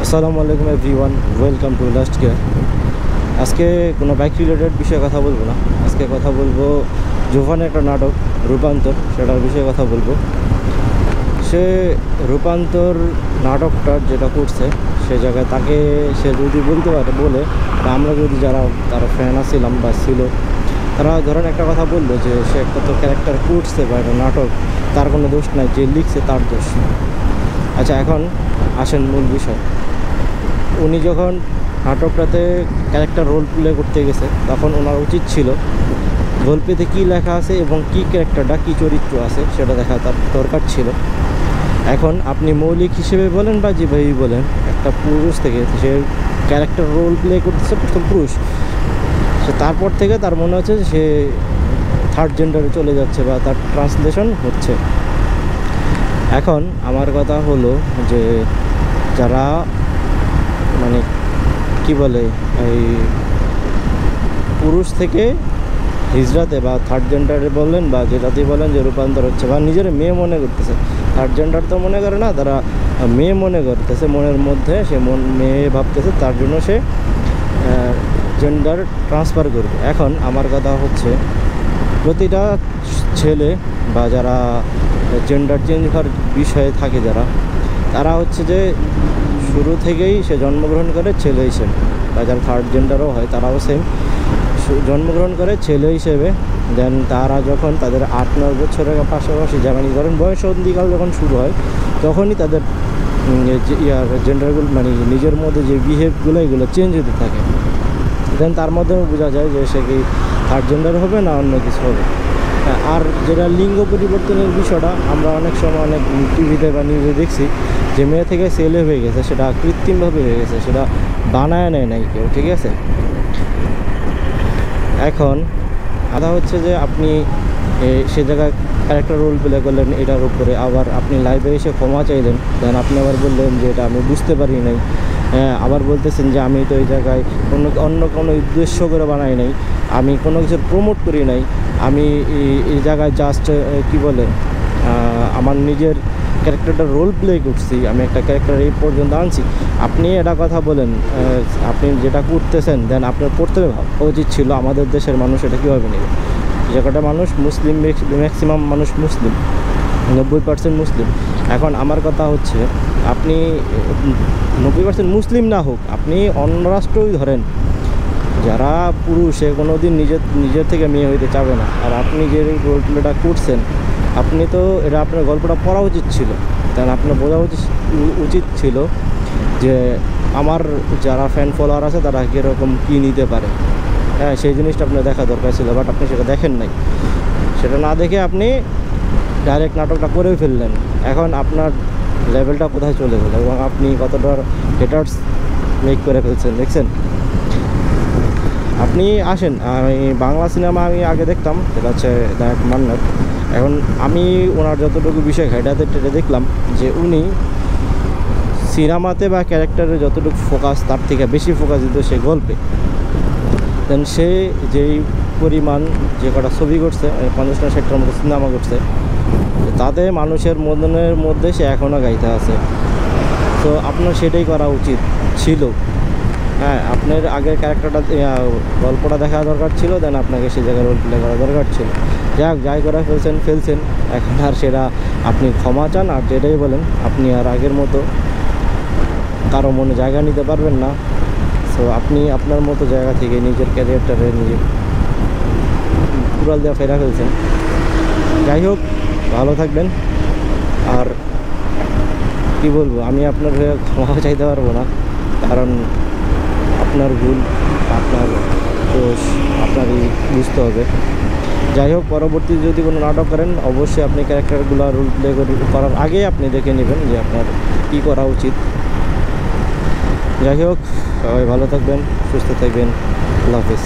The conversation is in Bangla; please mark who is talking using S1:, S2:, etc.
S1: আসসালামু আলাইকুম everyone, welcome to last gear. আজকে কোনো বাইক রিলেটেড বিষয়ে কথা বলবো না। আজকে কথা বলবো জোভানের একটা নাটক রূপান্তর, সেটার বিষয়ে কথা বলবো। সে রূপান্তর নাটকটার যেটা করছে সে জায়গায় তাকে সে যদি বলতে পারে বলে, বা আমরা যদি যারা তারা ফ্যান ছিলাম বা ছিল, তারা ধরেন একটা কথা বললো যে সে একটা তো ক্যারেক্টার করছে বা একটা নাটক, তার কোনো দোষ নাই, যে লিখছে তার দোষ। আচ্ছা, এখন আসেন মূল বিষয়। উনি যখন নাটকটাতে ক্যারেক্টার রোল প্লে করতে গেছে তখন ওনার উচিত ছিল গল্পেতে কী লেখা আছে এবং কী ক্যারেক্টারটা কী চরিত্র আছে সেটা দেখা তার দরকার ছিল। এখন আপনি মৌলিক হিসেবে বলেন বা যেভাবেই বলেন, একটা পুরুষ থেকে সে ক্যারেক্টার রোল প্লে করতেছে, প্রথম পুরুষ, সে তারপর থেকে তার মনে হচ্ছে যে সে থার্ড জেন্ডারে চলে যাচ্ছে বা তার ট্রান্সলেশন হচ্ছে। এখন আমার কথা হলো যে যারা মানে কি বলে এই পুরুষ থেকে হিজড়াতে বা থার্ড জেন্ডারে বললেন বা যেটাতেই বলেন যে রূপান্তর হচ্ছে বা নিজের মেয়ে মনে করতেছে, থার্ড জেন্ডার তো মনে করে না, তারা মেয়ে মনে করতেছে, মনের মধ্যে সে মেয়ে ভাবতেছে, তার জন্য সে জেন্ডার ট্রান্সফার করবে। এখন আমার কথা হচ্ছে প্রতিটা ছেলে বা যারা জেন্ডার চেঞ্জ হওয়ার বিষয়ে থাকে যারা, তারা হচ্ছে যে শুরু থেকেই সে জন্মগ্রহণ করে ছেলে হিসেবে, বা যারা থার্ড জেন্ডারও হয় তারাও সেম জন্মগ্রহণ করে ছেলে হিসেবে। দেন তারা যখন তাদের 8-9 বছরের পাশাপাশি যেমন ধরেন বয়সন্ধিকাল যখন শুরু হয়, তখনই তাদের জেন্ডারগুলো মানে নিজের মধ্যে যে বিহেভগুলো এগুলো চেঞ্জ হতে থাকে। দেন তার মাধ্যমে বোঝা যায় যে সে কি থার্ড জেন্ডার হবে না অন্য কিছু হবে। আর যেটা লিঙ্গ পরিবর্তনের বিষয়টা আমরা অনেক সময় অনেক টিভিতে বা নিউজে দেখছি যে মেয়ে থেকে ছেলে হয়ে গেছে, সেটা কৃত্রিমভাবে হয়ে গেছে, সেটা বানায় নেয় নাই কেউ, ঠিক আছে। এখন আদা হচ্ছে যে আপনি সে জায়গায় ক্যারেক্টার রোল প্লে করলেন, এটার উপরে আবার আপনি লাইভে এসে ক্ষমা চাইলেন, দেন আপনি আবার বললেন যে এটা আমি বুঝতে পারি নাই। আবার বলতেছেন যে আমি তো এই জায়গায় অন্য কোনো উদ্দেশ্য করে বানাই নাই, আমি কোনো কিছুর প্রমোট করি নাই, আমি এই জায়গায় জাস্ট কি বলে আমার নিজের ক্যারেক্টারটা রোল প্লে করছি, আমি একটা ক্যারেক্টার এই পর্যন্ত আনছি। আপনি এটা কথা বলেন, আপনি যেটা করতেছেন দেন আপনার করতে উচিত ছিল আমাদের দেশের মানুষ এটা কীভাবে নেবে। যে কটা মানুষ মুসলিম, ম্যাক্সিমাম মানুষ মুসলিম, 90% মুসলিম। এখন আমার কথা হচ্ছে আপনি 90% মুসলিম না হোক, আপনি অন্য রাষ্ট্রই ধরেন, যারা পুরুষ সে কোনো দিন নিজের থেকে মেয়ে হইতে চাবে না, আর আপনি যে রোল প্লেটা করছেন, আপনি তো এটা আপনার গল্পটা পড়া উচিত ছিল, কারণ আপনার বোঝা উচিত ছিল যে আমার যারা ফ্যান ফলোয়ার আছে তারা কীরকম কী নিতে পারে। হ্যাঁ, সেই জিনিসটা আপনার দেখা দরকার ছিল, বাট আপনি সেটা দেখেন নাই। সেটা না দেখে আপনি ডাইরেক্ট নাটকটা করেও ফেললেন। এখন আপনার লেভেলটা কোথায় চলে গেল এবং আপনি কতটা হেটার্স মেক করে ফেলছেন দেখছেন। আপনি আসেন, আমি বাংলা সিনেমা আমি আগে দেখতাম, সেটা হচ্ছে নায়ক মান্নাত। এখন আমি ওনার যতটুকু বিষয় ঘাটাতে টেটে দেখলাম যে উনি সিনেমাতে বা ক্যারেক্টারে যতটুকু ফোকাস, তার থেকে বেশি ফোকাস দিত সে গল্পে। দেন সে যেই পরিমাণ যে কটা ছবি করছে, 50-60টার মতো সিনেমা করছে, তাতে মানুষের মনের মধ্যে সে এখনও গাইতে আছে। তো আপনার সেটাই করা উচিত ছিল। হ্যাঁ, আপনার আগের ক্যারেক্টারটা গল্পটা দেখা দরকার ছিল, দেন আপনাকে সেই জায়গায় রোল প্লে করা দরকার ছিল। যাই করা ফেলছেন, এখন আর সেটা আপনি ক্ষমা চান আর যেটাই বলেন, আপনি আর আগের মতো কারো মনে জায়গা নিতে পারবেন না। সো আপনি আপনার মতো জায়গা থেকে নিজের ক্যারিয়ারটারে নিজে কুড়াল দেওয়া ফেরা ফেলছেন। যাই হোক, ভালো থাকবেন। আর কি বলবো, আমি আপনার হয়ে ক্ষমা চাইতে পারবো না, কারণ আপনার ভুল, আপনার দোষ আপনারই বুঝতে হবে। যাই হোক, পরবর্তী যদি কোনো নাটক করেন অবশ্যই আপনি ক্যারেক্টারগুলো রোল প্লে করার আগে আপনি দেখে নেবেন যে আপনার কী করা উচিত। যাই হোক, সবাই ভালো থাকবেন, সুস্থ থাকবেন, আল্লাহ হাফিজ।